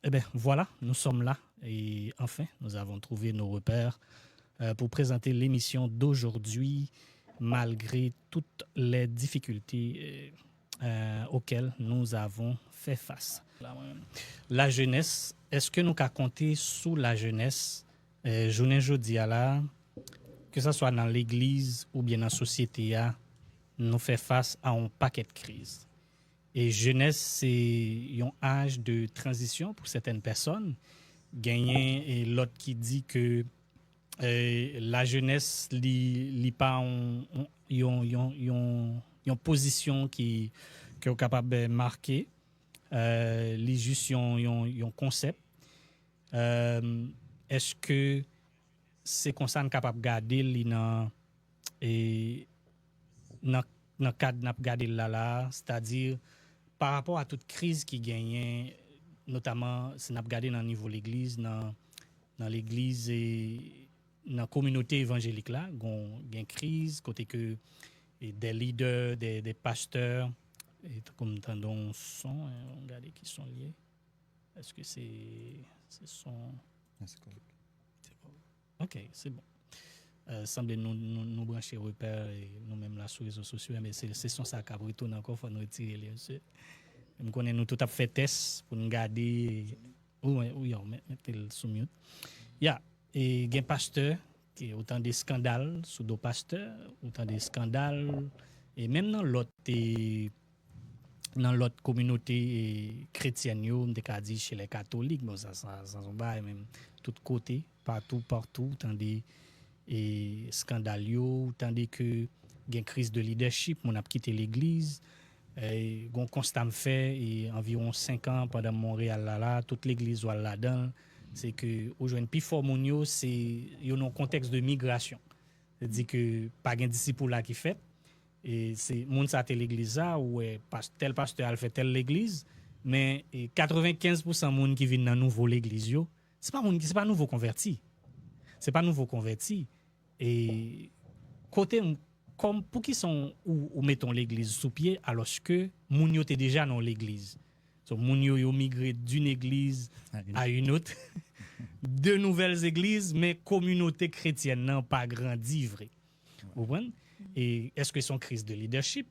Eh bien, voilà, nous sommes là et enfin, nous avons trouvé nos repères pour présenter l'émission d'aujourd'hui, malgré toutes les difficultés auxquelles nous avons fait face. La jeunesse, est-ce que nous avons compté sous la jeunesse, journée jeudi à la, que ce soit dans l'église ou bien dans la société, nous fait face à un paquet de crises. Et jeunesse, c'est un âge de transition pour certaines personnes. Gagné et l'autre qui dit que la jeunesse n'est pas une position qui est capable de marquer. Les juste un concept. Est-ce que c'est comme ça qu'on est capable de garder dans le cadre de garder là, c'est-à-dire par rapport à toute crise qui gagne, notamment si on a regardé dans le niveau de l'église, dans l'église et dans la communauté évangélique là, il y a une crise côté que des leaders, des pasteurs, et comme dans son, regardez qui sont liés. Est-ce que c'est son? C'est bon. Ok, c'est bon. Semble nous brancher repères et nous-mêmes là sur les réseaux sociaux, mais c'est son sac à retourner encore, il faut nous retirer les yeux. Nous connaissons nous tout à fait test pour nous garder. Oui, mettez le sous mute. Et il y a un pasteur qui a autant de scandales sous deux pasteurs, autant de scandales, et même dans l'autre communauté chrétienne, on dit chez les catholiques, bon, ça va même tout côté, partout, autant de scandales, tandis que il y a une crise de leadership, on a quitté l'église. On constate fait et environ 5 ans pendant Montréal là toute l'église là là-dedans, c'est que aujourd'hui plus fort monio c'est un contexte de migration, c'est-à-dire que pas de disciple là qui fait et c'est monde ça l'église là ou tel pasteur a fait telle l'église, mais 95% monde qui viennent dans nouveau l'église yo c'est pas nouveau converti, et côté comme pour qui sont ou mettons l'église sous pied alors que moun yo était déjà dans l'église. So moun yo migré d'une église à une autre. Deux nouvelles églises mais communauté chrétienne n'a pas grandi vrai. Vous comprenez? Et est-ce que c'est une crise de leadership?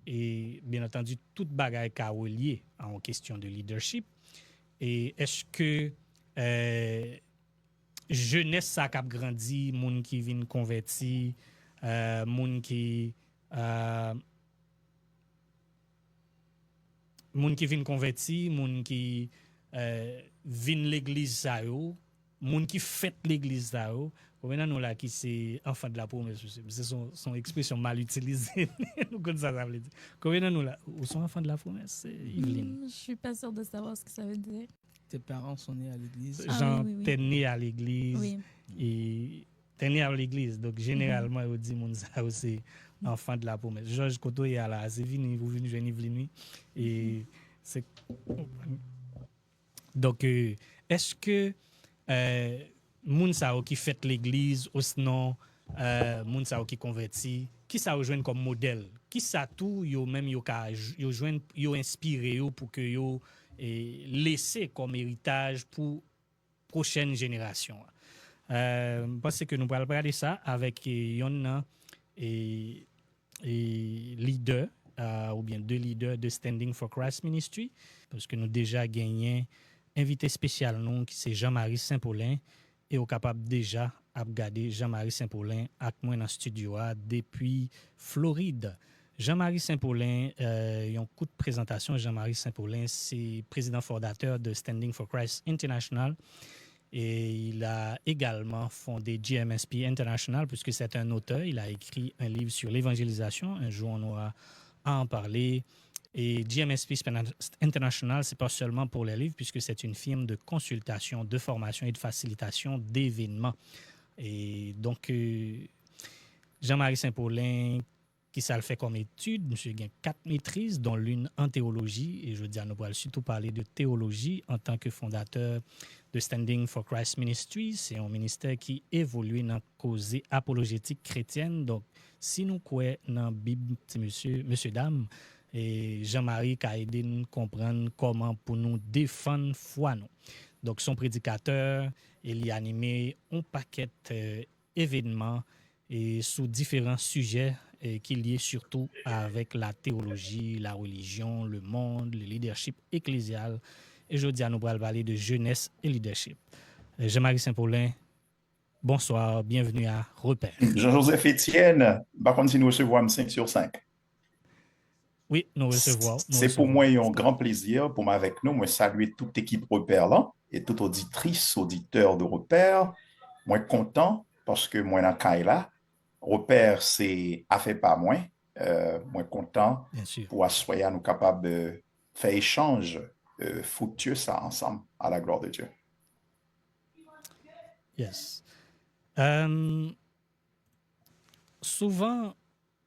Et bien entendu toute bagaille est reliée en question de leadership. Et est-ce que jeunesse ça a grandi, moun qui vient converti, moun qui vient converti, moun qui vient l'église ça yo, moun qui fête l'église ça yo. Maintenant nous là qui c'est enfant de la promesse, c'est son expression mal utilisée. Nous comme ça veut dire. Comment nous là, ou sont enfants de la promesse, c'est Yveline. Je suis pas sûre de savoir ce que ça veut dire. Tes parents sont nés à l'église. Genre t'es né à l'église. Oui. Et t'es né à l'église, donc généralement on dit moun ça aussi enfant de la promesse. Georges Koto est là, c'est venu, vous venez joindre Yveline et c'est donc est-ce que moun ça qui fait l'église ou sinon moun ça qui converti, qui ça rejoindre comme modèle, qui ça tout yo même yo joindre yo inspiré yo pour que yo laisser comme héritage pour prochaine génération. Parce que nous allons parler ça avec un leader ou bien deux leaders de Standing for Christ Ministry, parce que nous déjà gagné invité spécial nous qui c'est Jean-Marie Saint-Paulin et au capable déjà à regarder Jean-Marie Saint-Paulin avec moi dans le studio depuis Floride. Jean-Marie Saint-Paulin, un coup de présentation. Jean-Marie Saint-Paulin, c'est président fondateur de Standing for Christ International. Et il a également fondé GMSP International, puisque c'est un auteur. Il a écrit un livre sur l'évangélisation. Un jour, on aura à en parler. Et GMSP International, c'est pas seulement pour les livres, puisque c'est une firme de consultation, de formation et de facilitation d'événements. Et donc, Jean-Marie Saint-Paulin, qui ça le fait comme étude, monsieur a 4 maîtrises, dont l'une en théologie, et je veux dire, nous allons surtout parler de théologie en tant que fondateur de Standing for Christ Ministry. C'est un ministère qui évolue dans la cause apologétique chrétienne. Donc, si nous croyons dans la Bible, monsieur, dame, Et Jean-Marie qui a aidé nous comprendre comment pour nous défendre foi nous. Donc son prédicateur, il y a animé un paquet d'événements et sous différents sujets qui liés surtout avec la théologie, la religion, le monde, le leadership ecclésial. Et je dis à nous parler de jeunesse et leadership. Jean-Marie Saint-Paulin, bonsoir, bienvenue à Repère. Jean-Joseph Etienne, par contre, si nous recevons 5 sur 5. Oui, nous recevons. C'est pour moi un grand plaisir pour moi avec nous. Moi, saluer toute équipe Repère là et toute auditrice, auditeur de Repère. Moi, content parce que moi, dans Kaila, Repère, c'est affaire pas moins. Moi, content pour assoyer nous capables de faire échange fructueux ça ensemble à la gloire de Dieu. Yes. Souvent,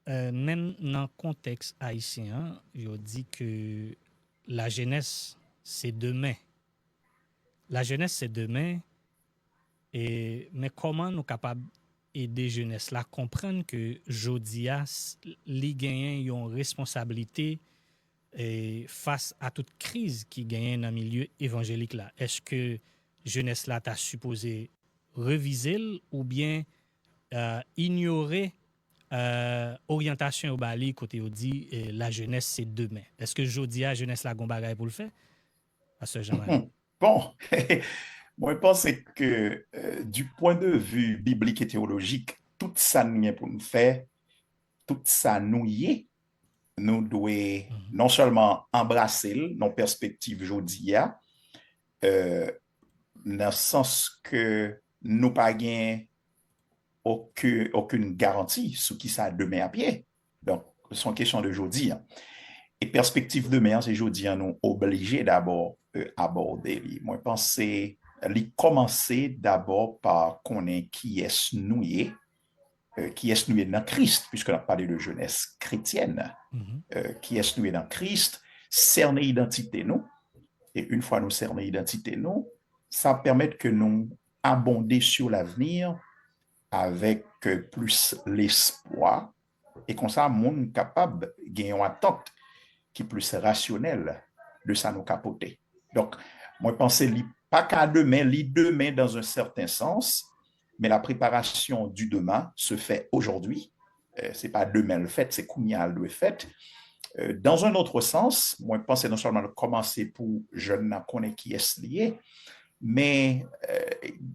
même dans le contexte haïtien, je dis que la jeunesse, c'est demain. La jeunesse, c'est demain. Mais comment nous sommes capables d'aider jeunesse là comprendre que Jodia, les gagnants ont une responsabilité face à toute crise qui gagne dans le milieu évangélique là. Est-ce que jeunesse là t'a supposé reviser ou bien ignorer orientation au Bali côté on dit la jeunesse c'est demain. Est-ce que Jodia jeunesse la gon bagay pour le faire? Pasteur Jean-Marie. Bon, moi je pense que du point de vue biblique et théologique, tout ça nous pour nous faire, tout ça nous y est, nous devons non seulement embrasser nos perspectives Jodia, dans le sens que nous pas gain aucune garantie sur qui ça demain à pied. Donc, c'est une question de jeudi. Et perspective demain, c'est jeudi, nous obligés d'abord aborder. Moi, je pense que c'est commencer d'abord par connaître qui est noué, dans Christ, puisqu'on a parlé de jeunesse chrétienne, qui est noué dans Christ, cerner l'identité, nous. Et une fois nous cerner l'identité, nous, ça permet que nous abonder sur l'avenir avec plus l'espoir et comme ça, monde capable de gagner une attente qui est plus rationnelle de ça nous capoter. Donc, moi, je pense que pas qu'à demain, demain dans un certain sens, mais la préparation du demain se fait aujourd'hui. C'est pas demain le fait, c'est Kounia le fait. Dans un autre sens, moi, je pense que non seulement de commencer pour jeunes connaître qui est lié, mais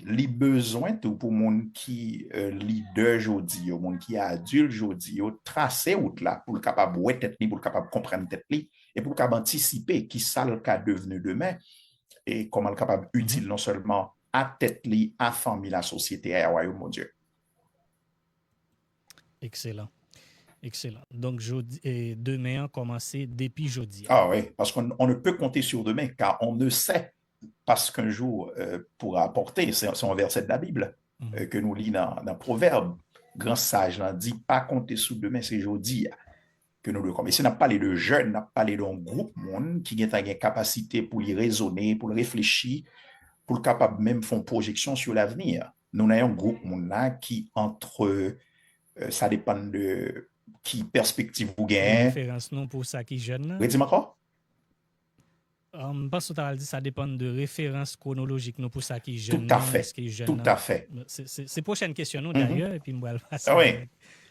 les besoins tout pour monde qui leader aujourd'hui, monde qui adulte aujourd'hui, tracer route là pour le capable ouais tête li, pour le capable comprendre tête li et pour le capable anticiper qui ça le cas devenu demain et comment le capable utile non seulement à tête li, à famille, la société à royaume mon Dieu. Excellent. Excellent. Donc, demain, commencer depuis jeudi. Ah oui, parce qu'on ne peut compter sur demain car on ne sait parce qu'un jour pourra apporter, c'est un verset de la Bible que nous lisons dans Proverbe. Grand sage là, dit pas compter sur demain, c'est jeudi que nous le commençons. On n'a pas parlé de jeunes, on a parlé d'un groupe monde qui a une capacité pour y raisonner, pour réfléchir, pour le capable même faire une projection sur l'avenir. Nous avons un groupe monde là qui entre, ça dépend de qui perspective vous gagnez. Référence non pour ça qui jeune. Oui, dis-moi quoi? Parce que tu as dit ça dépend de références chronologiques nous pour ça qui jeune. Tout à fait. Tout à fait. C'est prochaine question nous d'ailleurs et puis moi passer. Oui.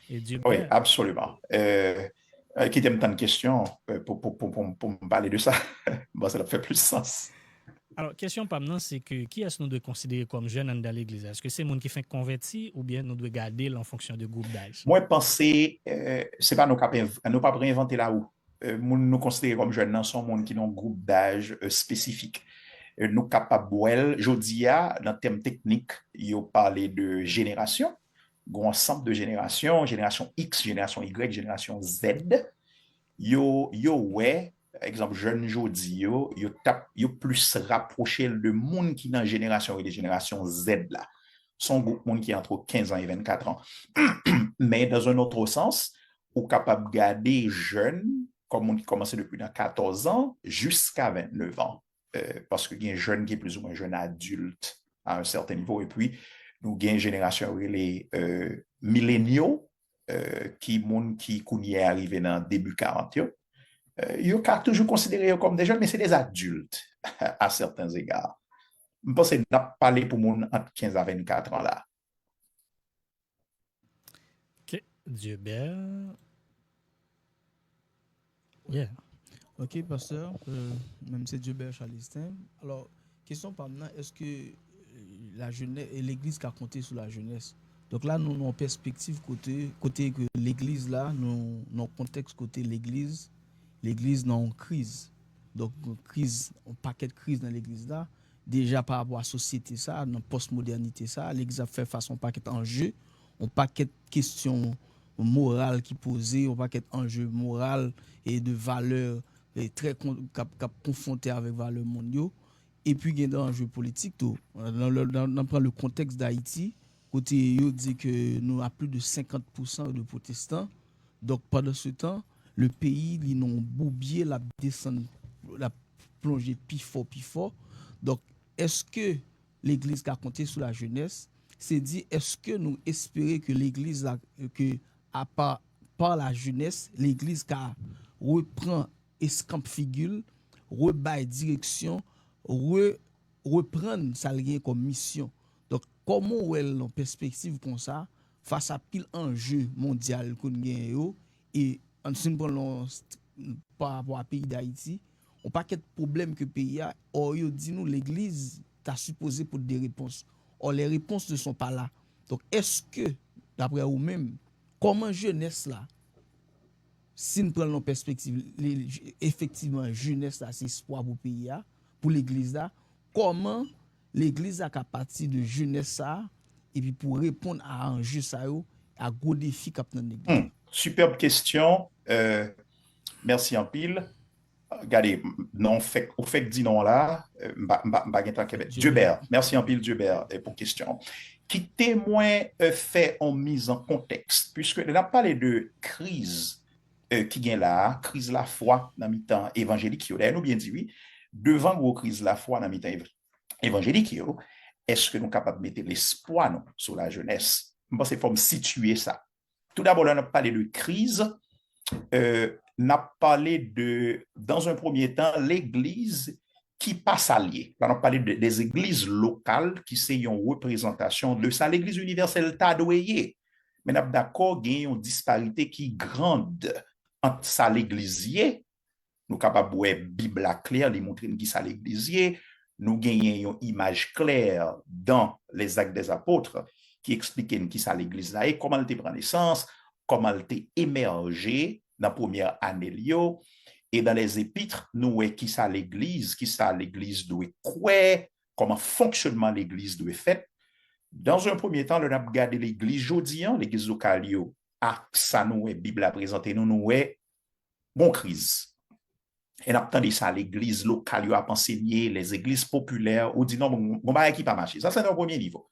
Et Dieu oui, absolument. Qui t'aime tant de questions pour me parler de ça? Bon, ça fait plus sens. Alors, question par maintenant, c'est que qui est-ce que nous devons considérer comme jeunes dans l'église? Est-ce que c'est les gens qui sont convertis ou bien nous devons garder en fonction de groupe d'âge? Moi, je pense que ce n'est pas nous pas réinventer là où. Nous considérer comme jeunes, non, sont gens qui ont un groupe d'âge spécifique. Nous capables, je dis, dans le thème technique, il a parlé de génération, un ensemble de générations, génération X, génération Y, génération Z. Ouais, exemple, jeune jodi, yo plus rapproché de monde qui dans génération et des générations Z là. Son groupe monde qui est entre 15 ans et 24 ans. Mais dans un autre sens, ou capable de garder jeunes, comme on qui commençait depuis 14 ans jusqu'à 29 ans. Parce qu'il y a un jeune qui est plus ou moins jeune adulte à un certain niveau. Et puis, nous avons une génération, les milléniaux, qui est arrivé dans le début 40. Yo ka toujours considéré comme des jeunes, mais c'est des adultes à certains égards. Je pense que n'a parlé pour mon entre 15 à 24 ans là. OK. Dieu-Bert. Yeah. Ok, pasteur, même c'est Dieu Charlestin. Alors, question par maintenant, est-ce que la jeunesse et l'église qui a compté sur la jeunesse? Donc là, nous, en perspective, côté que l'église là, nous, dans le contexte côté l'église dans une crise. Donc, une crise, un paquet de crises dans l'église là. Déjà par rapport à la société ça, dans la postmodernité ça, l'église a fait face à un paquet d'enjeux, un paquet de questions morales qui posées, un paquet d'enjeux moraux et de valeurs très confrontés avec valeurs mondiaux. Et puis, il y a des enjeux politiques. Dans le contexte d'Haïti, côté, il dit que nous avons plus de 50% de protestants. Donc, pendant ce temps, le pays, ils ont boubié la descente, la plongée plus fort. Donc, est-ce que l'Église qui a compté sur la jeunesse, c'est dit, est-ce que nous espérons que l'Église, par la jeunesse, l'Église qui reprend escampe figure, rebaille direction, reprendre ça comme mission. Donc, comment est en perspective comme ça, face à pile enjeu mondial qu'on gagne et en par rapport à pays d'Haïti, on pas quel problème que le pays a, or yo dit nous l'église t'a supposé pour des réponses. Or les réponses ne sont pas là. Donc est-ce que d'après vous-même comment jeunesse là si nous prenons en perspective effectivement jeunesse là c'est espoir pour le pays là, pour l'église là, comment l'église a qu'à partir de jeunesse ça et puis pour répondre à enjeu ça yo, à gros défi qu'a dans l'église. Superbe question. Merci en pile. Regardez, non fait, au fait que dit non là, Dieu-Bert, merci en pile Dieu-Bert pour question. Qui témoin fait en mise en contexte, puisque on a parlé de crise qui vient là, crise la foi dans le temps évangélique, nous bien dit oui, devant gros crise la foi dans le temps évangélique, est-ce que nous sommes capables de mettre l'espoir non, sur la jeunesse? Je pense qu'il faut me situer ça. Tout d'abord, on a parlé de crise. On a parlé de, dans un premier temps, l'Église qui passe à lier. On a parlé des églises locales qui sont une représentation de ça. L'Église universelle t'a doué. Mais on a d'accord, il y a une disparité qui est grande entre ça l'Église. Nous sommes capables de voir la Bible claire, de montrer qui ça l'Église. Nous gagnons une image claire dans les Actes des Apôtres qui expliquent qui ça l'Église là et comment elle prend naissance, comment elle est émergée dans la première année. Et dans les épîtres, nous voyons qui ça l'Église doit quoi, comment fonctionnement l'Église doit faire. Dans un premier temps, on a regardé l'Église jodienne, l'Église locale, à ça nous la Bible a présenté, nous voyons bonne crise. Et on a entendu ça, l'Église locale a enseigné, les églises populaires, on dit non, on va qui pas marcher. Ça, c'est notre premier niveau.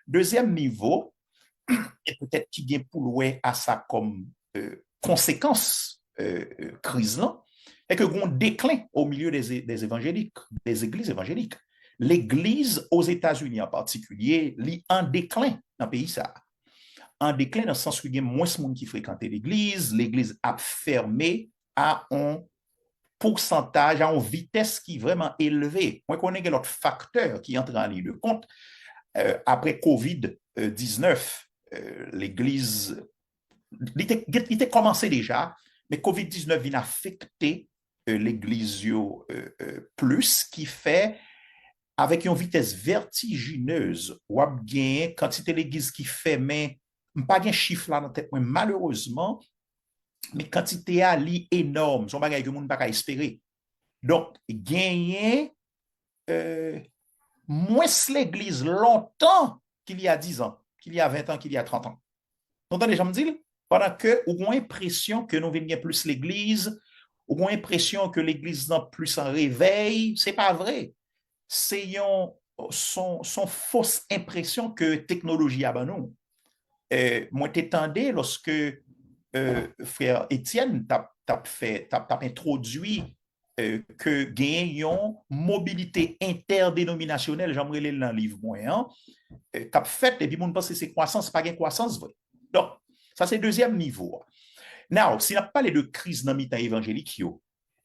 Deuxième niveau, et peut-être qui vient pour louer à ça comme conséquence crise là, est que on déclin au milieu des évangéliques, des églises évangéliques. L'église aux États-Unis en particulier, est en déclin dans le pays ça. En déclin dans le sens qu'il y a moins de monde qui fréquentait l'église a fermé à un pourcentage, à une vitesse qui est vraiment élevée. Moi, je connais l'autre facteur qui entre en ligne de compte. Après COVID-19, l'église, il était commencé déjà, mais COVID-19 vient affecter l'église plus, qui fait, avec une vitesse vertigineuse, ou a gagné quantité l'église qui fait, mais pas de chiffre là dans tête, malheureusement, mais quantité à li énorme, son bagage que monde pas espérer. Donc, gagner moins l'église longtemps qu'il y a 10 ans, qu'il y a 20 ans, qu'il y a 30 ans. Donc, les gens me disent, pendant que, ou ont l'impression que nous venions plus l'église, ou ont l'impression que l'église n'a plus un réveil, c'est pas vrai. C'est son fausse impression que technologie a ban nous. Moi, t'étendais lorsque frère Étienne t'a introduit que gagnons mobilité interdénominationnelle, j'aimerais lire dans le livre moyen, t'a fait, et puis on pense que c'est croissance, pas gain croissance vrai. Donc, ça c'est deuxième niveau. Now, si on a parlé de crise dans le temps évangélique,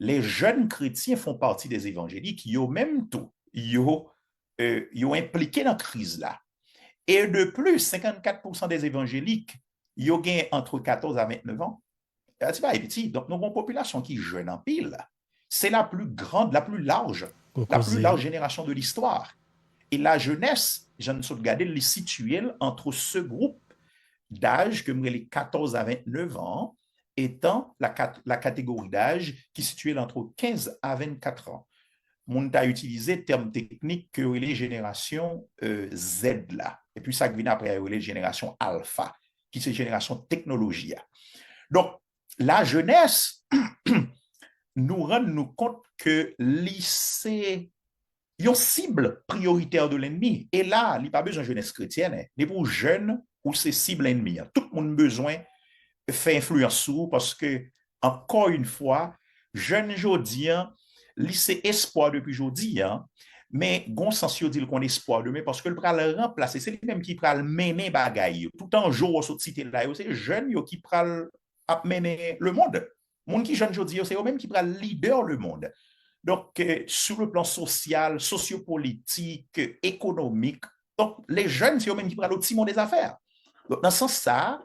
les jeunes chrétiens font partie des évangéliques, ils ont même tout, ils ont impliqué dans la crise là. Et de plus, 54% des évangéliques, ils ont entre 14 à 29 ans. C'est pas petit. Donc, nous avons une population qui est jeune en pile. C'est la plus grande, la plus large génération de l'histoire. Et la jeunesse, j'en ai regardé, les située entre ce groupe d'âge, que les 14 à 29 ans, étant la catégorie d'âge qui est située entre 15 à 24 ans. On a utilisé le terme technique que les générations Z là. Et puis ça vient après les générations alpha, qui c'est génération technologie. Donc, la jeunesse nous rend compte que lycée, une cible prioritaire de l'ennemi. Et là, il n'y a pas besoin de jeunesse chrétienne, il est pour jeunes ou c'est cible ennemie. Tout le monde a besoin de faire influence sur parce que, encore une fois, jeunes aujourd'hui, lycée espoir depuis aujourd'hui, mais gon sens yo dit qu'on espoir demain parce que le pral remplacer, c'est lui même qui pral mener bagaille. Tout en jour au cité là, c'est jeunes yo qui pral mener le monde. Monde qui jeune aujourd'hui, c'est eux même qui pral leader le monde. Donc, sur le plan social, sociopolitique, économique, donc les jeunes, c'est eux même qui pral au timon des affaires. Donc, dans ce sens ça,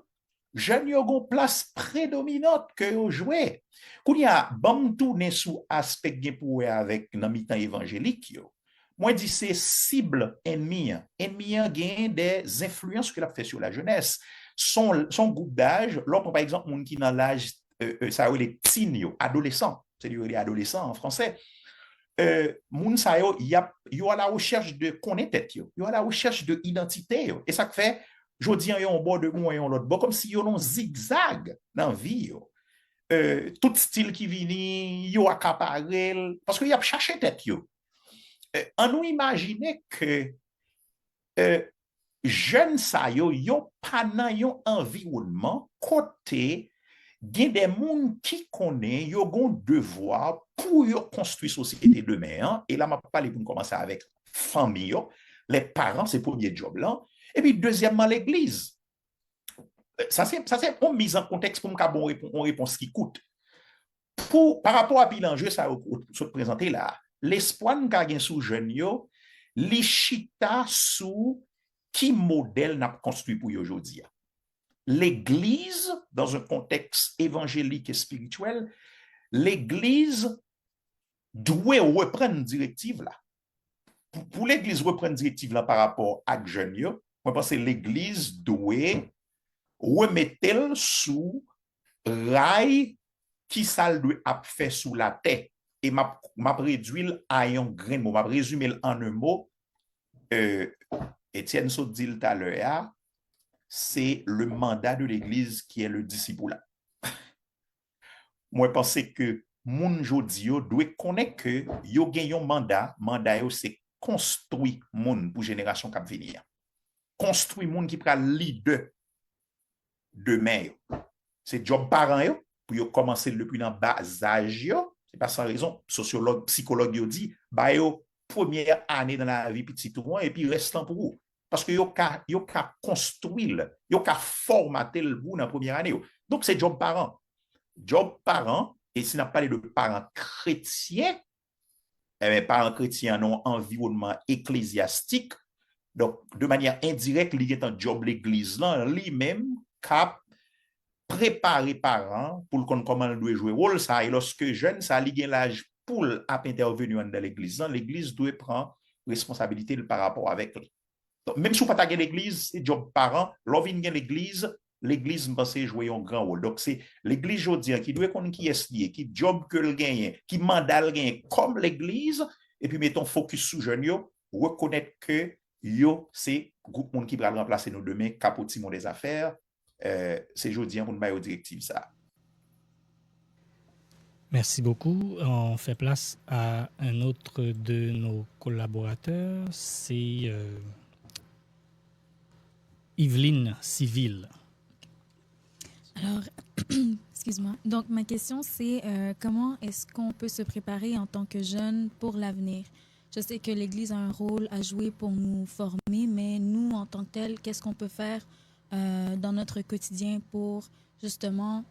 jeunes yo gon place prédominante que yo jouer. Quand il y a bon tourner sous aspect gen pour avec dans mi-temps évangélique yo. Moi dis c'est cible ennemi. Ennemi gain des influences que l'a fait sur la jeunesse. Son groupe d'âge, l'autre par exemple monde qui dans l'âge ça les teen yo, adolescents, c'est les adolescents en français. Moun sa yo yo à la recherche de connaître tête yo à la recherche de identité yo. Et ça fait jodi an yon bord de moun yon l'autre bord comme si yon non zigzag dans vie yo. Tout style qui vini yo accaparel parce que y a cherché tête yo. On nous imaginer que jeunes sa yo pas dans yon environnement côté gen des moun qui connaît yo gon devoir pour yo construire société demain et là m'a parlé pour commencer avec famille yo, les parents c'est premier job là et puis deuxièmement l'église. Ça c'est une mise en contexte pour me bon réponse qui coûte. Par rapport à l'enjeu ça se présenter là, l'espoir qu'a gen sous jeune yo, li chita sous qui modèle n'a construit pour aujourd'hui. L'église dans un contexte évangélique et spirituel, l'église doit reprendre une directive là. Pour l'église reprendre directive là par rapport à jeune yo, moi pense que l'église doit remettre sous rail qui ça doit faire sous la terre et m'a réduit à un grain de mot, m'a résumé en un mot. Étienne Saut dit tout à l'heure, c'est le mandat de l'église qui est le discipulat. Moi je pense que moun jodi yo doit connaître que yo gen yon mandat yo c'est construit moun pour génération qui venir. Construit moun qui pral leader demain. C'est job parent yo pour yo commencer depuis dans bas âge yo, c'est pas sans raison sociologue psychologue yo dit ba yo première année dans la vie petit tout et puis restant pour vous parce que yo ka construire, yo ka formater le bout dans première année. Donc c'est job parent. Job parent et si n'a parlé de parents chrétiens, parents chrétiens ont un environnement ecclésiastique. Donc de manière indirecte, il est un job l'église là lui-même cap préparer parents pour comment il doit jouer rôle ça et lorsque jeune ça li gen l'âge pour intervenir dans l'église doit prendre responsabilité par rapport avec lui. Donc, même si vous pas l'église, c'est job parent, l'on vient l'église me pense jouer un grand rôle. Donc c'est l'église jodien qui doit connaître qui est lié, qui job que le gagne, qui mandat le gagne comme l'église et puis mettons focus sur jeune yo, reconnaître que yo c'est groupe monde qui va remplacer nous demain capoti mon des affaires. C'est jodien pour nous bailler directive ça. Merci beaucoup. On fait place à un autre de nos collaborateurs, c'est Yveline Civil. Alors, excuse-moi. Donc, ma question, c'est comment est-ce qu'on peut se préparer en tant que jeune pour l'avenir? Je sais que l'Église a un rôle à jouer pour nous former, mais nous, en tant que tel, qu'est-ce qu'on peut faire dans notre quotidien pour justement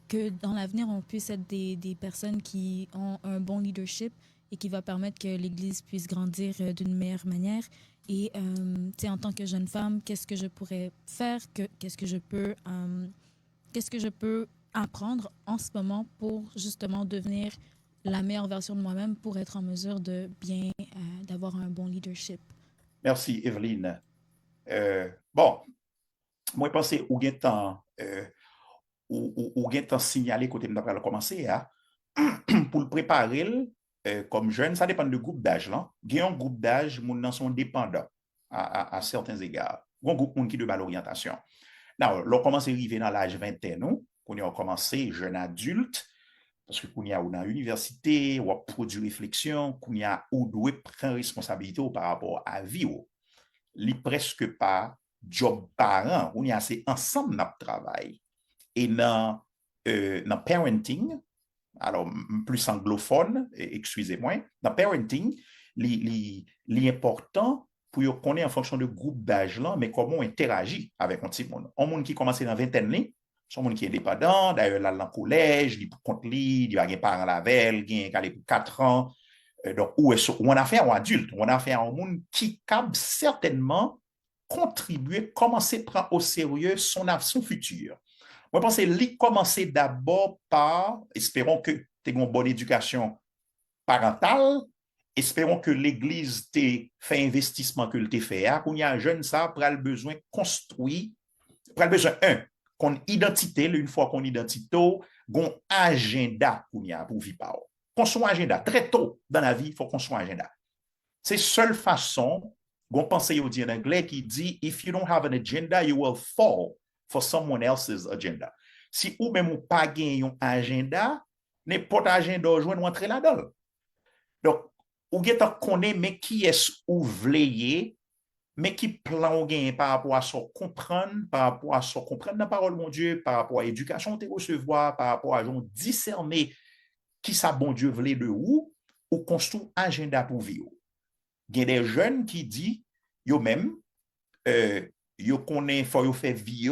que dans l'avenir, on puisse être des personnes qui ont un bon leadership et qui va permettre que l'Église puisse grandir d'une meilleure manière. Et en tant que jeune femme, qu'est-ce que je pourrais faire, qu'est-ce que je peux apprendre en ce moment pour justement devenir la meilleure version de moi-même pour être en mesure de bien, d'avoir un bon leadership. Merci, Evelyne. Bon, moi, je pense ou gen temps, ou gen temps signalé côté de nous commencer, hein, pour le préparer, comme jeune, ça dépend de groupe d'âge. Là. Il y a un groupe d'âge, moun nan sont dépendants à certains égards. Il y a un groupe moun qui de l'orientation. Là, on commence à arriver dans l'âge 21, on a commencé jeune adulte, parce que qu'on y a ou dans l'université, ou a produit réflexion, qu'on y a ou doit prendre responsabilité par rapport à vie. Li presque pas job parent, on y a c'est ensemble notre travail. Et dans parenting, alors plus anglophone, excusez-moi, dans parenting, l'important pour qu'on ait en fonction de groupe d'âge là, mais comment on interagit avec un petit monde. Un monde qui commence dans vingtaine, c'est un monde qui est indépendant, d'ailleurs là dans le collège, il compte lui, il a des parents la veille, il a pour 4 ans. Donc, ou on a affaire à un adulte, on a affaire à un monde qui capable certainement contribuer, commencer à prendre au sérieux son futur. Moi, je pense que commencer d'abord par, espérons que tu aies une bonne éducation parentale, espérons que l'Église t'ait fait investissement que tu fait, qu'on y a un jeune, ça, pour le besoin construit, pour le besoin, qu'on identité, une fois qu'on identité, qu'on agenda qu'on y a pour vivre. Qu'on soit agenda. Très tôt dans la vie, il faut qu'on soit agenda. C'est la seule façon, qu'on pense au dit en anglais qui dit, if you don't have an agenda, you will fall for someone else's agenda. Si ou même ou pas gagné un agenda, n'importe agenda ou joindre entrer là-dedans. Donc, ou get connaît mais qui est ou vleyer, mais qui plan ou gagne par rapport à ça comprendre, par rapport à ça comprendre la parole mon Dieu, par rapport à l'éducation te recevoir, par rapport à discerner qui ça bon Dieu voulait de ou construit agenda pour vivre. Il y a des jeunes qui disent yo même yo connaît faut yo faire vie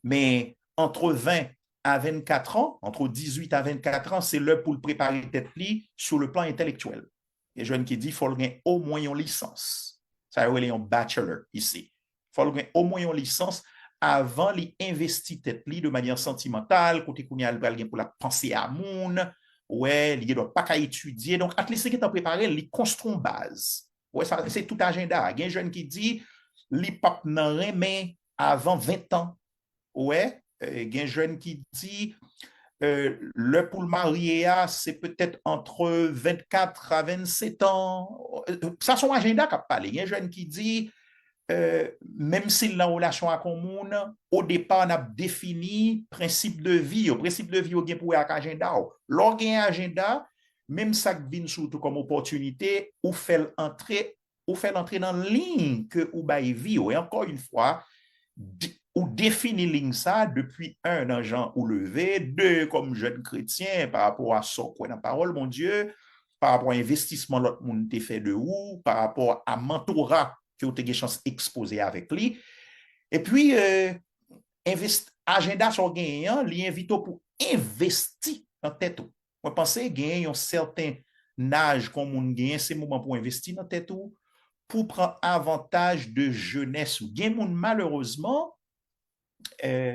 mais entre 20 à 24 ans, entre 18 à 24 ans, c'est l'heure pour le préparer tête li sur le plan intellectuel. Il y a des jeunes qui disent qu'il faut gagner au moins une licence. Ça veut dire un bachelor ici. Il faut gagner au moins une licence avant d'investir tête li de manière sentimentale, côté qu'on y a pour la penser à moun, ouais, il ne doit pas qu'à étudier. Donc, à least qui est préparé, il construit une base. Ouais, ça, c'est tout agenda. Il y a un jeune qui dit, il pas mais avant 20 ans. Ouais, il y a un jeune qui dit, le pour le marier, c'est peut-être entre 24 à 27 ans. Ça, son agenda qu'a parlé. Il y a un jeune qui dit, même si la relation à commune, au départ, on a défini principe de vie. Au principe de vie, on a pour un agenda. Lorsqu'il y a un agenda, même ça vient surtout comme opportunité, ou fait entrer dans la ligne que ou bail vie. Et encore une fois, ou définir ligne ça depuis un agent ou levé, deux comme jeune chrétien par rapport à ça quoi dans parole mon Dieu, par rapport à investissement l'autre monde t'est fait de ou, par rapport à mentorat que vous avez chance exposer avec lui. Et puis, agenda sur gagnant, l'invite pour investir dans tête. Moi, pense gagner un certain âge comme on gagne, c'est le moment pour investir dans tête pour prendre avantage de jeunesse. Malheureusement,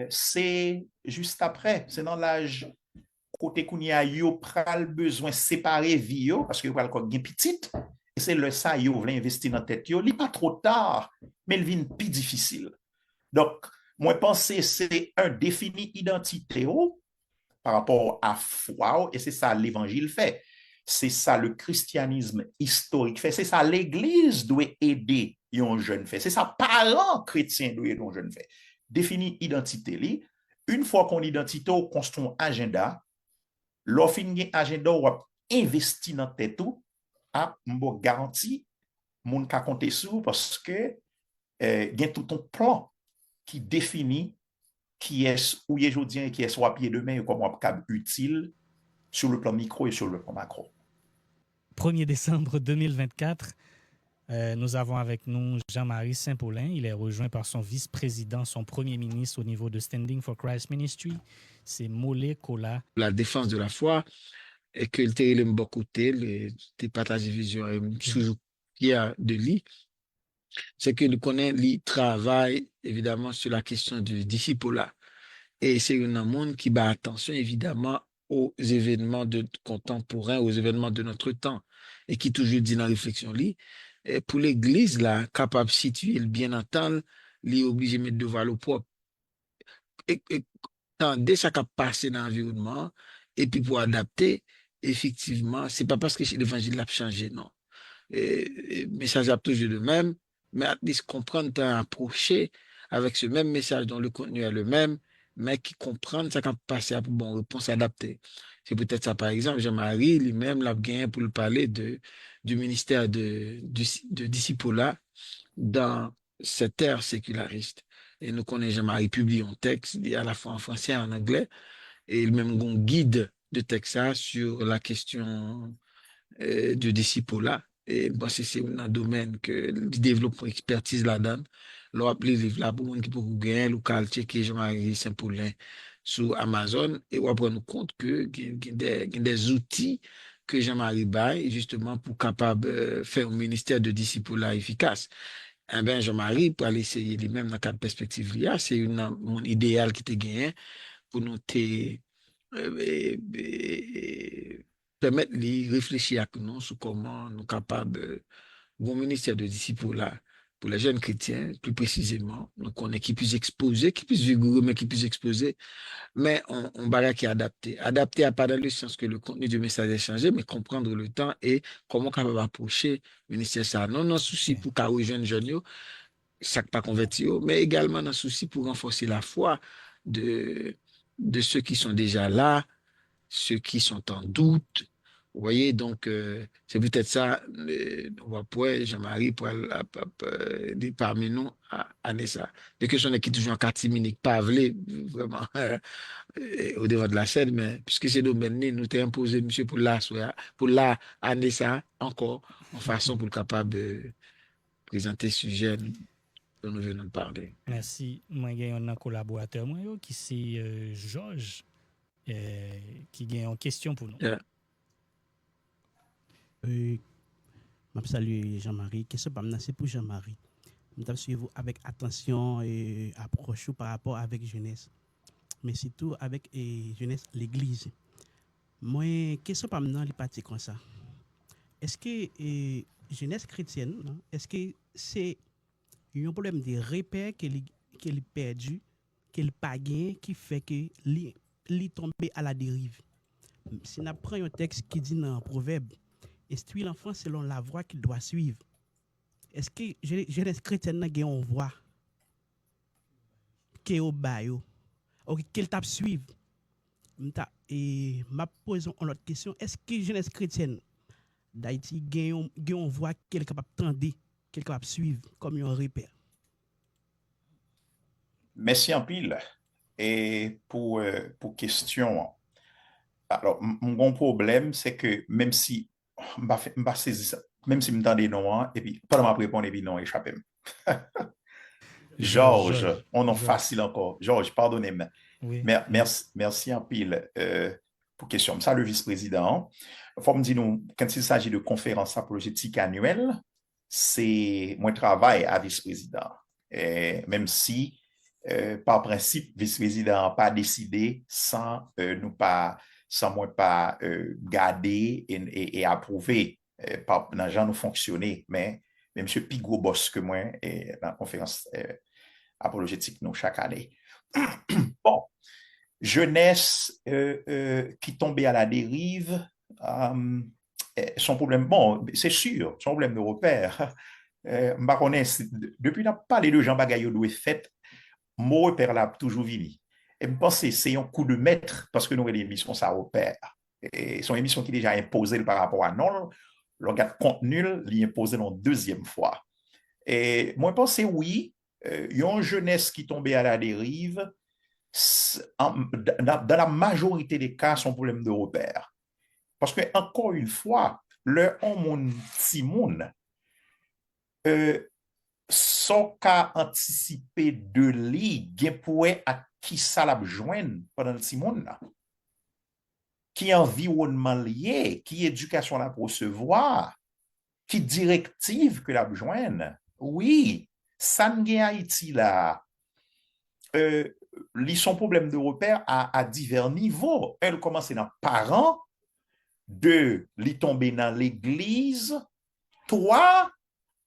c'est juste après, c'est dans l'âge côté qu'on y a yo pral besoin séparer vie parce que vous avez une petite. Et c'est le ça, vous voulez investir dans la tête, il n'est pas trop tard, mais il vient plus difficile. Donc, moi, je pense que c'est un défini identité par rapport à foi, et c'est ça l'évangile fait. C'est ça le christianisme historique fait. C'est ça l'Église doit aider un jeune fait. C'est ça parents chrétiens doivent aider un jeune fait. Définir identité. Une fois qu'on identité, on construit un agenda. L'offre un agenda, on investit dans la tête à me garantie mon ka compter sur parce que il y a tout un plan qui définit qui est où est aujourd'hui et qui est soit pied demain et comment capable utile sur le plan micro et sur le plan macro. 1er décembre 2024, nous avons avec nous Jean-Marie Saint-Paulin. Il est rejoint par son vice-président, son premier ministre au niveau de Standing for Christ Ministry, c'est molé kola. La défense de la foi et que le terrain bon côté, le partage vision toujours qu'il y a de lui, c'est que nous connaissons le travail évidemment sur la question du disciple. Et c'est un monde qui bat attention évidemment aux événements contemporains, aux événements de notre temps, et qui toujours dit dans la réflexion, et pour l'Église, là, capable de situer le bien entendre, est obligé de mettre devant le propre. Et dès ça a passé dans l'environnement, et puis pour adapter, effectivement, c'est pas parce que l'évangile a changé, non. Le message a toujours le même, mais à least comprendre, approcher avec ce même message dont le contenu est le même, mais qui comprennent ça quand passer à bonne réponse adaptée. C'est peut-être ça, par exemple, Jean-Marie lui-même l'a gagné pour le parler du ministère de discipulat dans cette ère séculariste. Et nous connaissons Jean-Marie publie un texte à la fois en français et en anglais, et même un guide de texte sur la question du discipulat. Et bon, c'est un domaine que du développement expertise là-dedans. L'on appelle livre là pour qui peut gagner local checker Jean-Marie Saint-Paulin sur Amazon et on prendre compte que il y a des outils que Jean-Marie baille justement pour capable faire un ministère de discipulat efficace. Eh ben Jean-Marie pour aller essayer lui-même dans quatre perspectives là, c'est mon idéal qui te gagné pour nous permettre de réfléchir à nous sur comment nous sommes capables bon ministère de discipulat pour les jeunes chrétiens, plus précisément, donc on est qui puisse exposer, qui puisse vigoureux, mais qui puisse exposer, mais on barre qui est adapté. Adapté à pas dans le sens que le contenu du message est changé, mais comprendre le temps et comment capable approcher le ministère ça. Non, non, souci pour carrer jeunes, ça pas converti, mais également un souci pour renforcer la foi de ceux qui sont déjà là, ceux qui sont en doute. Vous voyez, donc, c'est peut-être ça, on va pouvoir, Jean-Marie, pour dire parmi nous, à Nessa. Des questions qui sont toujours en catiminique, pas vraiment, au devant de la scène, mais puisque c'est domaine, nous t'ai imposé, monsieur, pour là, à Nessa, encore, en façon pour le capable de présenter ce sujet dont nous venons de parler. Merci. Moi, j'ai un collaborateur, qui c'est Georges, qui a une question pour nous. Yeah. Je salue Jean-Marie. Question c'est pour Jean-Marie. Je suivre avec attention et approche par rapport avec jeunesse, mais surtout avec jeunesse l'église. Moi, question pas maintenant les parties comme ça. Est-ce que jeunesse chrétienne, est-ce que c'est un problème de repère qu'elle perdu, qu'elle pas gagné, qui fait que li tombé à la dérive? Si on prend un texte qui dit dans Proverbe, instruire l'enfant selon la voie qu'il doit suivre. Est-ce que jeunesse chrétienne a une voie qui est au bail, qu'elle tape suivre? Et ma pose une autre question, est-ce que jeunesse chrétienne d'Haïti a une voie qu'elle est capable d'entendre, qu'elle est capable de suivre comme un repère? Merci en pile. Et pour question, alors, mon grand problème, c'est que même si même si je me tendais non, et puis pendant ma répondre, et puis non, échappé. Georges, on en facile encore. Georges, pardonnez-moi. Oui. Merci en pile pour question. Ça, le vice-président. Il faut me dire, quand il s'agit de conférences apologétiques annuelles, c'est mon travail à vice-président. Même si, par principe, vice-président n'a pas décidé sans moi pas garder et approuver par dans genre nous fonctionner, mais M. Pigot boss que moi et dans la conférence apologétique nous chaque année. Bon, jeunesse qui tombait à la dérive, son problème, bon, c'est sûr, son problème de repère. Depuis qu'on a parlé de Jean Bagayo doit fait, mon repère là toujours vini. Et je pense que c'est un coup de maître parce que nous avons des émissions ça repère. Et son émission qui est déjà imposée par rapport à non, le regard contenu l'imposé une deuxième fois. Et moi je pense que oui, il y a une jeunesse qui tombait à la dérive. Dans la majorité des cas, son problème de repère. Parce que, encore une fois, le monde petit monde, son cas anticipé de lui, pourrait qui ça l'a joindre pendant le petit monde là? Qui environnement lié, qui éducation la recevoir, qui directive que la joindre? Oui, ça n'gagne Haïti là. Son problème de repère à divers niveaux. Elle commence dans parents, deux, li tomber dans l'église, trois,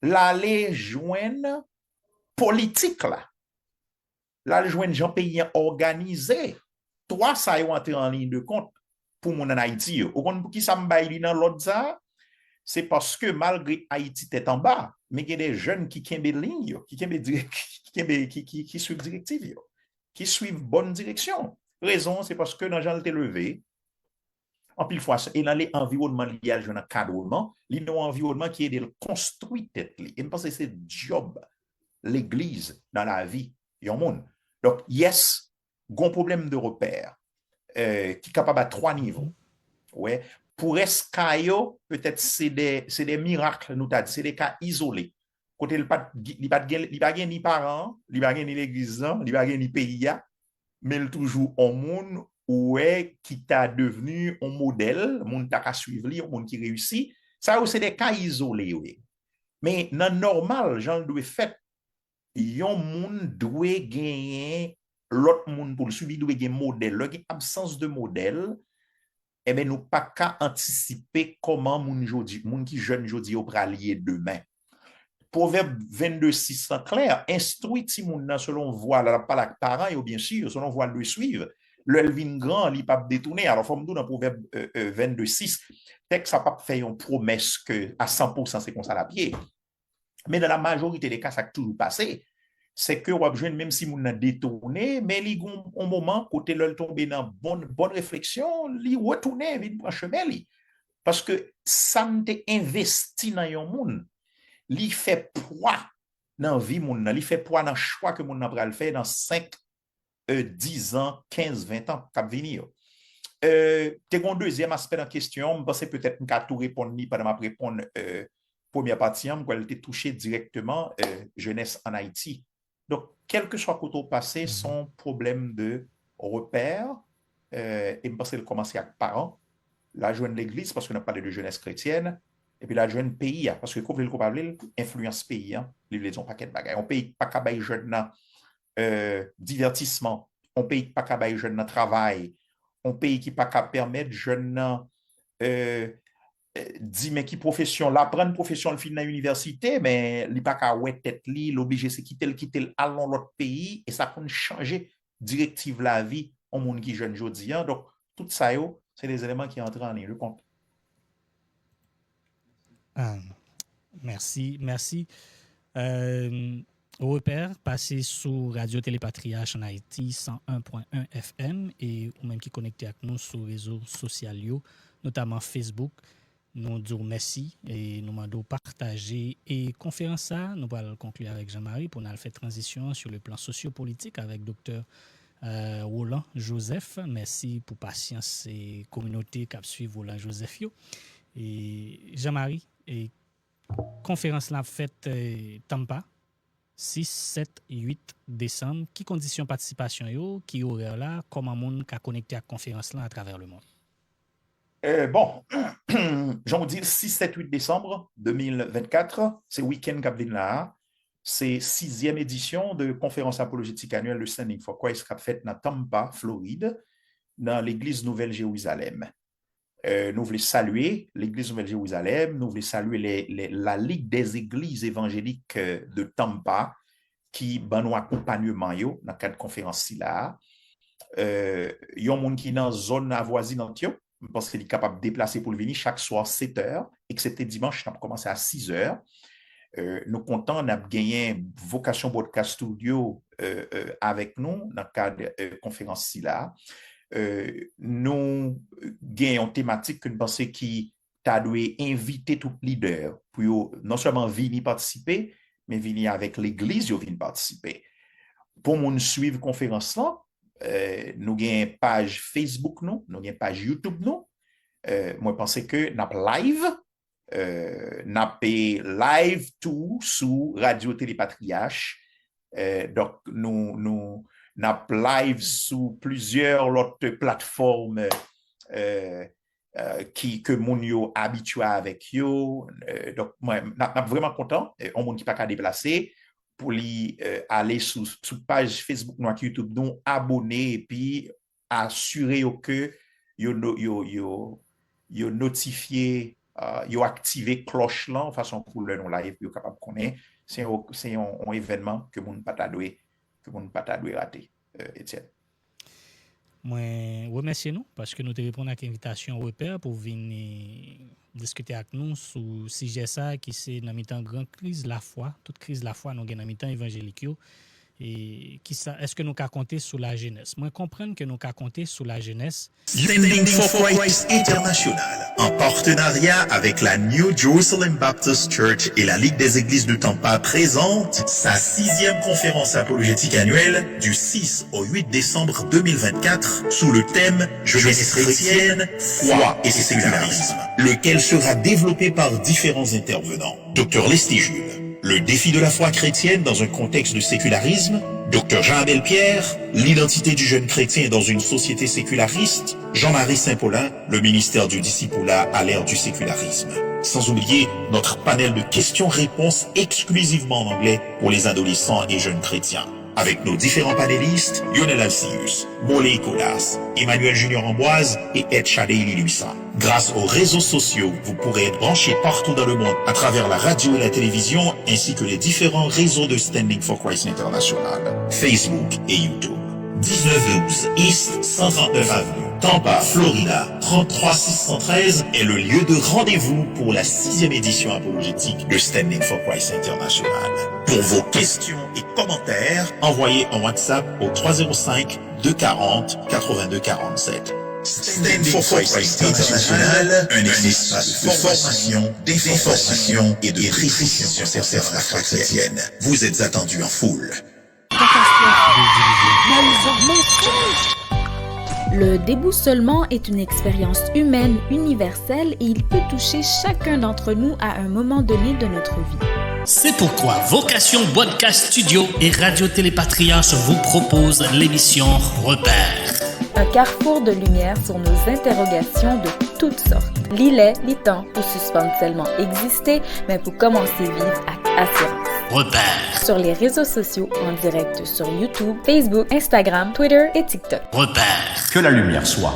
l'aller joindre politique là. L'aller joindre gens pays organisé. Trois, ça y est entré en ligne de compte pour mon en Haïti. Au compte pour qui ça me baille dans l'autre ça, c'est parce que malgré Haïti est en bas, mais il y a des jeunes qui kembe ligne, qui suivent directive, qui suivent bonne direction. Raison, c'est parce que dans Jean le levé, en pile fois, et dans l'environnement lié à un encadrement, il y a un environnement qui est de construire tête. Et je pense que c'est job, l'église dans la vie, il y a un monde. Donc, yes, un problème de repère qui est capable à trois niveaux. Ouais. Pour Escaio, peut-être c'est des miracles, nous t'as dit, c'est des cas isolés. Côté il pas ni parents, il pas ni l'église, il pas ni pays, mais il toujours un monde ouais qui t'a devenu un modèle, monde t'a suivre lui, un monde qui réussit. Ça c'est des cas isolés oui. Mais dans normal, gens doit fait yon monde doit gagner l'autre monde pour le suivre, doit gagner modèle, l'absence de modèle. Eh bien, nous pas qu'à anticiper comment moun qui jeune jodi au bralier demain. Proverbe 22:6 clair, instruit ti moun nan selon voie la pas la parent et bien sûr selon voie le suivre. Le vin grand li pas détourner. Alors faut me dans proverbe 22:6 texte ça pas fait une promesse que à 100% c'est comme ça la pied. Mais dans la majorité des cas ça a toujours passé. C'est que on jeune même si moun a détourné mais li gon un moment côté le tomber dans bonne réflexion li retourner vinn prend chemin li parce que ça m'te investi dans yon moun li fait poids dans vie moun li fait poids dans choix que moun pral faire dans 5 10 ans 15 20 ans cap venir t'es un deuxième aspect dans question je pense peut-être m'ka tout répondre ni pendant m'a répondre première partie on va été touché directement jeunesse en Haïti. Donc, quel que soit côté passé, son problème de repère, et je pense qu'il commence avec parents, la jeune l'église, parce qu'on a parlé de jeunesse chrétienne, et puis la jeune pays, parce que comme vous parlez, influence pays, les ont paquet de bagages. On paye pas qu'à bailler jeune divertissement, on paye pas qu'à bailler jeune travail, on paye qui pas qu'à permettre jeune dit mais qui profession la prendre profession le fin dans l'université mais li pas ka ouais tête li l'obligé c'est quitter allons l'autre pays et ça peut changer directive la vie au monde qui jeune jodi donc tout ça yo c'est des éléments qui entrent en ligne de compte. Merci repère passez sur Radio Télépatriarche en Haïti 101.1 FM et ou même qui connecté avec nous sur les réseaux sociaux notamment Facebook. Nous disons merci et nous demandons partager et conférence ça. Nous allons conclure avec Jean-Marie pour nous faire transition sur le plan sociopolitique avec Dr. Roland Joseph. Merci pour patience et communauté qui suivent Roland Joseph. Et Jean-Marie, et conférence là faite Tampa 6, 7, 8 décembre. Qui conditions participation yo, qui horaire là, comment monde ka connecté à conférence là à travers le monde? Bon, j'en dis 6, 7, 8 décembre 2024, c'est week-end Gablin là, c'est 6e édition de conférence apologétique annuelle de Standing for Christ qui a fait dans Tampa, Floride, dans l'église Nouvelle-Jérusalem. Nous voulons saluer l'église Nouvelle-Jérusalem, nous voulons saluer la Ligue des églises évangéliques de Tampa qui ban nous accompagnement yo dans cadre conférence là. Yon moun qui dans zone avoisinante yo, je pense qu'il est capable de déplacer pour venir chaque soir 7 heures, excepté dimanche, on a commencé à 6 heures. Nous comptons, on a gagné Vocation Broadcast Studio avec nous dans le cadre de conférence là. Nous gagnons une thématique que nous pensons qui t'a dû inviter tout leader pour non seulement venir participer, mais venir avec l'église, venir participer. Pour nous suivre conférence là, nous avons une page Facebook, nous avons une page YouTube. Moi, je pense que nous avons live tout sur Radio Télépatriarche. Donc, nous n'a live sous plusieurs autres plateformes que mon yo habitué avec yo. Donc, moi, n'a vraiment content. On monde qui pas qu'à déplacer pour aller sous page Facebook, nous, YouTube, nous abonner et puis assurer que yo notifié, yo activé cloche là, en façon pour le non live, yo capable connaître. C'est un événement que mon pas doit rater, Étienne. Moi, remercie nous parce que nous te répondons à l'invitation repère pour venir discuter avec nous sur le sujet ça qui c'est dans mi-temps grande crise la foi, toute crise la foi nous gagne dans mi-temps évangélique et qui ça est-ce que nous ca compter sur la jeunesse. Moi comprendre que nous ca compter sur la jeunesse. Standing for Christ International, en partenariat avec la New Jerusalem Baptist Church et la Ligue des Églises de Tampa, présente sa 6e conférence apologétique annuelle du 6 au 8 décembre 2024 sous le thème Jeunesse chrétienne, foi et sécularisme, lequel sera développé par différents intervenants. Dr Leslie Jules, le défi de la foi chrétienne dans un contexte de sécularisme, Dr Jean-Abel Pierre, l'identité du jeune chrétien dans une société séculariste, Jean-Marie Saint-Paulin, le ministère du discipulat à l'ère du sécularisme. Sans oublier notre panel de questions-réponses exclusivement en anglais pour les adolescents et jeunes chrétiens. Avec nos différents panélistes, Lionel Alcius, Molé Colas, Emmanuel Junior Amboise et Ed Chadei Liluissa. Grâce aux réseaux sociaux, vous pourrez être branchés partout dans le monde à travers la radio et la télévision, ainsi que les différents réseaux de Standing for Christ International, Facebook et YouTube. 1912 East 139 Avenue, Tampa, Florida, 33613 est le lieu de rendez-vous pour la 6e édition apologétique de Standing for Christ International. Pour vos questions et commentaires, envoyez un WhatsApp au 305-240-8247. Standing for Christ International, un espace de formation, d'information et de précision sur la foi chrétienne. Vous êtes attendus en foule. Le déboussolement est une expérience humaine universelle et il peut toucher chacun d'entre nous à un moment donné de notre vie. C'est pourquoi Vocation Podcast Studio et Radio Télépatrias vous proposent l'émission Repères. Un carrefour de lumière sur nos interrogations de toutes sortes. L'îlet, temps pour suspendre seulement exister, mais pour commencer vivre avec assurance. Repères. Sur les réseaux sociaux, en direct sur YouTube, Facebook, Instagram, Twitter et TikTok. Repères. Que la lumière soit